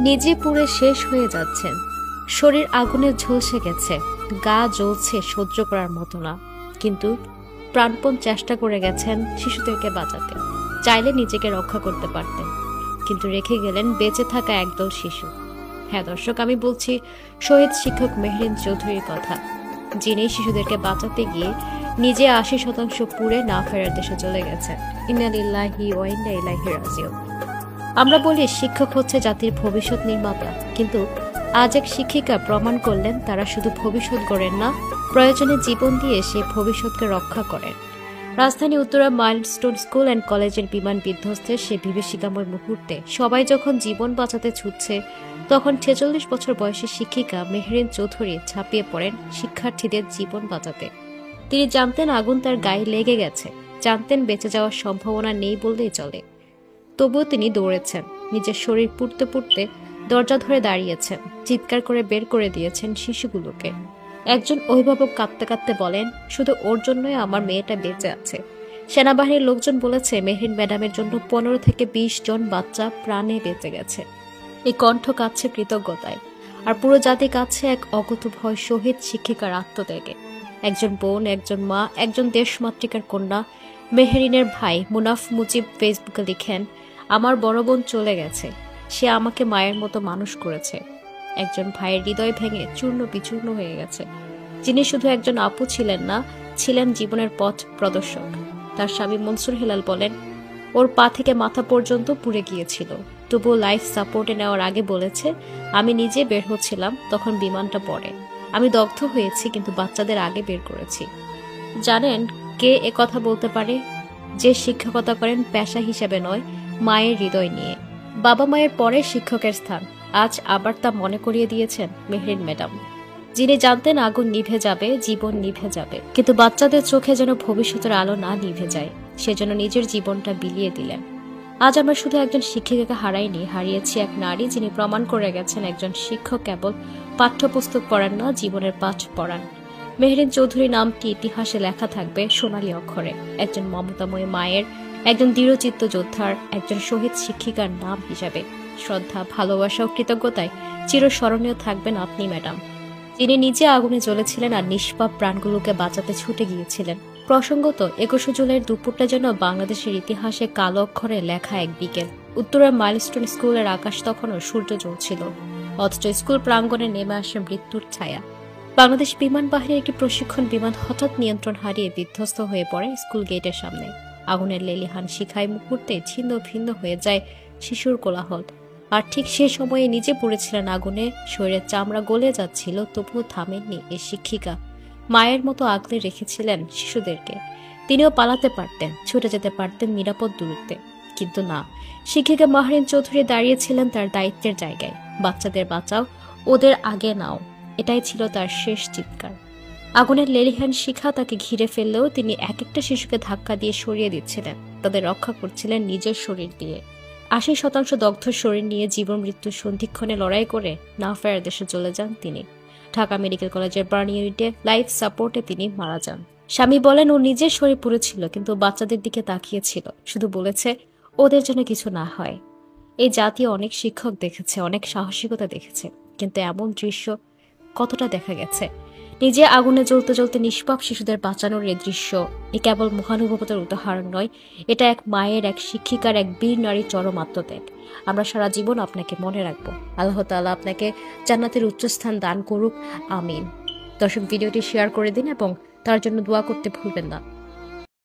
নিজে পুড়ে শেষ হয়ে যাচ্ছেন, শরীর আগুনে ঝলসে গেছে, গা জ্বলছে সহ্য করার মতো না, কিন্তু প্রাণপণ চেষ্টা করে গেছেন শিশুদেরকে বাঁচাতে। চাইলে নিজেকে রক্ষা করতে পারতেন, কিন্তু রেখে গেলেন বেঁচে থাকা একদল শিশু। হ্যাঁ দর্শক, আমি বলছি শহীদ শিক্ষক মেহরিন চৌধুরীর কথা, যিনি শিশুদেরকে বাঁচাতে গিয়ে নিজে ৮০% পুড়ে না ফেরার দেশে চলে গেছেন। ইন্না লিল্লাহি ওয়া ইন্না ইলাইহি রাজিউন। আমরা বলি শিক্ষক হচ্ছে জাতির ভবিষ্যৎ নির্মাতা, কিন্তু আজ এক শিক্ষিকা প্রমাণ করলেন তারা শুধু ভবিষ্যৎ গড়েন না, প্রয়োজনে জীবন দিয়ে সেই ভবিষ্যৎকে রক্ষা করেন। রাজধানী উত্তরা মাইলস্টোন স্কুল অ্যান্ড কলেজের বিমান বিধ্বস্তের সে বিভীষিকাময় মুহূর্তে সবাই যখন জীবন বাঁচাতে ছুটছে, তখন ৪৬ বছর বয়সী শিক্ষিকা মেহরিন চৌধুরী ঝাঁপিয়ে পড়েন শিক্ষার্থীদের জীবন বাঁচাতে। তিনি জানতেন আগুন তার গায়ে লেগে গেছে, জানতেন বেঁচে যাওয়ার সম্ভাবনা নেই বললেই চলে। তবুও তিনি দৌড়েছেন, নিজের শরীর পুড়তে পুড়তে দরজা ধরে দাঁড়িয়েছেন, চিৎকার করে বের করে দিয়েছেন শিশুগুলোকে। একজন অভিভাবক কাঁদতে কাঁদতে বলেন, শুধু ওর জন্যই আমার মেয়েটা বেঁচে আছে। সেনাবাহিনীর লোকজন বলেছে মেহরিন ম্যাডামের জন্য ১৫ থেকে ২০ জন বাচ্চা প্রাণে বেঁচে গেছে। এই কণ্ঠ কাঁদছে কৃতজ্ঞতায়, আর পুরো জাতি কাঁদছে এক অকুতোভয় শহীদ শিক্ষিকার আত্মত্যাগে। একজন বোন, একজন মা, একজন দেশমাতৃকার কন্যা মেহরিনের ভাই মুনাফ মুজিব ফেসবুকে লিখেন, আমার বড় বোন চলে গেছে, সে আমাকে মায়ের মতো মানুষ করেছে। একজন ভাইয়ের হৃদয় ভেঙে চূর্ণ বিচূর্ণ হয়ে গেছে, যিনি শুধু একজন আপু ছিলেন না, ছিলেন জীবনের পথ প্রদর্শক। তার স্বামী মনসুর হেলাল বলেন, ওর পা থেকে মাথা পর্যন্ত পুড়ে গিয়েছিল, তবুও লাইফ সাপোর্টে নেওয়ার আগে বলেছে, আমি নিজে বের হচ্ছিলাম, তখন বিমানটা পড়ে, আমি দগ্ধ হয়েছি, কিন্তু বাচ্চাদের আগে বের করেছি। জানেন কে এ কথা বলতে পারে? যে শিক্ষকতা করেন পেশা হিসেবে নয়, মায়ের হৃদয় নিয়ে। বাবা মায়ের পরে শিক্ষকের স্থান আজ আবার তা মনে করিয়ে দিয়েছেন মেহরিন ম্যাডাম, যিনি জানতেন আগুন নিভে যাবে, জীবন নিভে যাবে, কিন্তু বাচ্চাদের চোখে যেন ভবিষ্যতের আলো না নিভে যায়, সেজন্য নিজের জীবনটা বিলিয়ে দিলেন। আজ আমরা শুধু একজন শিক্ষিকাকে হারাইনি, হারিয়েছি এক নারী, যিনি প্রমাণ করে গেছেন একজন শিক্ষক কেবল পাঠ্যপুস্তক পড়ান না, জীবনের পাঠ পড়ান। মেহরিন চৌধুরী নামটি ইতিহাসে লেখা থাকবে সোনালী অক্ষরে, একজন মমতাময়ী মায়ের, একজন দৃঢ়চিত্ত যোদ্ধার, একজন শহীদ শিক্ষিকার নাম হিসাবে। শ্রদ্ধা, ভালোবাসা ও কৃতজ্ঞতায় চিরস্মরণীয় থাকবেন আপনি ম্যাডাম, যিনি নিজে আগুনে জ্বলেছিলেন আর নিষ্পাপ প্রাণগুলোকে বাঁচাতে ছুটে গিয়েছিলেন। প্রসঙ্গত ২১শে জুলাইয়ের দুপুরটা যেন বাংলাদেশের ইতিহাসে কালো অক্ষরে লেখা এক বিকেল। উত্তরের মাইলস্টোন স্কুলের আকাশ তখনও সূর্য জ্বলছিল, অথচ স্কুল প্রাঙ্গণে নেমে আসে মৃত্যুর ছায়া। বাংলাদেশ বিমান বাহিনীর একটি প্রশিক্ষণ বিমান হঠাৎ নিয়ন্ত্রণ হারিয়ে বিধ্বস্ত হয়ে পড়ে স্কুল গেটের সামনে। আগুনের লেলিহান শিখায় মুহূর্তে ছিন্ন ভিন্ন হয়ে যায় শিশুর কোলাহল। আর ঠিক সে সময়ে নিজে পড়েছিলেন আগুনে, শরীরের চামড়া গলে যাচ্ছিল, তবুও থামেননি এই শিক্ষিকা। মায়ের মতো আগলে রেখেছিলেন শিশুদেরকে। তিনিও পালাতে পারতেন, ছুটে যেতে পারতেন নিরাপদ দূরত্বে, কিন্তু না, শিক্ষিকা মেহরিন চৌধুরী দাঁড়িয়েছিলেন তার দায়িত্বের জায়গায়। বাচ্চাদের বাঁচাও, ওদের আগে নাও, এটাই ছিল তার শেষ চিৎকার। আগুনের লেলিহান শিখা তাকে ঘিরে ফেললেও তিনি এক একটা শিশুকে ধাক্কা দিয়ে সরিয়ে দিচ্ছিলেন, তাদের রক্ষা করছিলেন নিজের শরীর দিয়ে। ৮০% দগ্ধ শরীর নিয়ে জীবন মৃত্যুর সন্ধিক্ষণে লড়াই করে না ফেরার দেশে চলে যান তিনি। ঢাকা মেডিকেল কলেজের বার্ন ইউনিটে লাইফ সাপোর্টে তিনি মারা যান। স্বামী বলেন, ও নিজের শরীর পুড়েছিল, কিন্তু বাচ্চাদের দিকে তাকিয়েছিল, শুধু বলেছে ওদের জন্য কিছু না হয়। এই জাতীয় অনেক শিক্ষক দেখেছে, অনেক সাহসিকতা দেখেছে, কিন্তু এমন দৃশ্য কতটা দেখা গেছে? নিজে আগুনে জ্বলতে জ্বলতে নিষ্পাপ শিশুদের বাঁচানোর এই দৃশ্য এ কেবল মহানুভবতার উদাহরণ নয়, এটা এক মায়ের, এক শিক্ষিকার, এক বীর নারীর চরম আত্মত্যাগ। আমরা সারা জীবন আপনাকে মনে রাখবো। আল্লাহ তাআলা আপনাকে জান্নাতের উচ্চস্থান দান করুক, আমিন। দর্শক, ভিডিওটি শেয়ার করে দিন এবং তার জন্য দোয়া করতে ভুলবেন না।